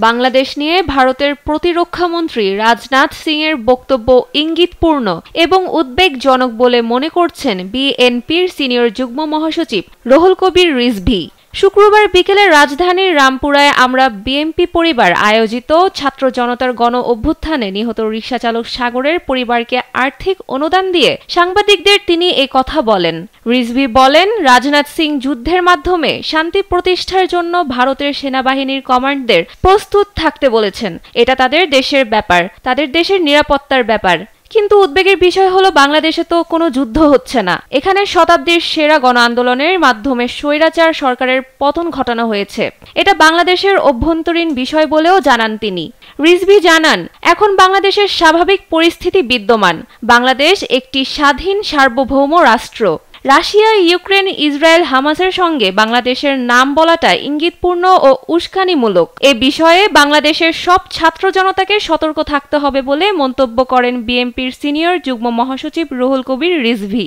বাংলাদেশ নিয়ে ভারতের প্রতিরক্ষামন্ত্রী রাজনাথ সিংয়ের বক্তব্য ইঙ্গিতপূর্ণ এবং উদ্বেগজনক বলে মনে করছেন বিএনপির সিনিয়র যুগ্ম মহাসচিব রুহুল কবির রিজভী। শুক্রবার বিকেলে রাজধানীর রামপুরায় আমরা বিএনপি পরিবার আয়োজিত ছাত্র জনতার গণ অভ্যুত্থানে নিহত রিকশাচালক সাগরের পরিবারকে আর্থিক অনুদান দিয়ে সাংবাদিকদের তিনি এ কথা বলেন। রিজভী বলেন, রাজনাথ সিং যুদ্ধের মাধ্যমে শান্তি প্রতিষ্ঠার জন্য ভারতের সেনাবাহিনীর কমান্ডারদের প্রস্তুত থাকতে বলেছেন। এটা তাদের দেশের ব্যাপার, তাদের দেশের নিরাপত্তার ব্যাপার। কিন্তু উদ্বেগের বিষয় হলো বাংলাদেশে তো কোনো যুদ্ধ হচ্ছে না। এখানে শতাব্দীর সেরা গণ আন্দোলনের মাধ্যমে স্বৈরাচার সরকারের পতন ঘটানো হয়েছে। এটা বাংলাদেশের অভ্যন্তরীণ বিষয় বলেও জানান তিনি। রিজভী জানান, এখন বাংলাদেশের স্বাভাবিক পরিস্থিতি বিদ্যমান। বাংলাদেশ একটি স্বাধীন সার্বভৌম রাষ্ট্র। রাশিয়া, ইউক্রেন, ইসরায়েল, হামাসের সঙ্গে বাংলাদেশের নাম বলাটা ইঙ্গিতপূর্ণ ও উস্কানিমূলক। এ বিষয়ে বাংলাদেশের সব ছাত্র জনতাকে সতর্ক থাকতে হবে বলে মন্তব্য করেন বিএনপির সিনিয়র যুগ্ম মহাসচিব রুহুল কবির রিজভী।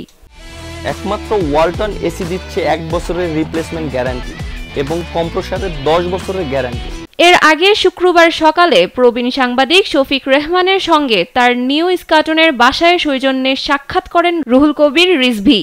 একমাত্র ওয়ালটন এসি দিচ্ছে 1 বছরের রিপ্লেসমেন্ট গ্যারান্টি এবং কম্প্রেসরের 10 বছরের গ্যারান্টি। এর আগে শুক্রবার সকালে প্রবীণ সাংবাদিক শফিক রেহমানের সঙ্গে তার নিউ ইস্কাটনের বাসায় সৌজন্যে সাক্ষাৎ করেন রুহুল কবির রিজভী।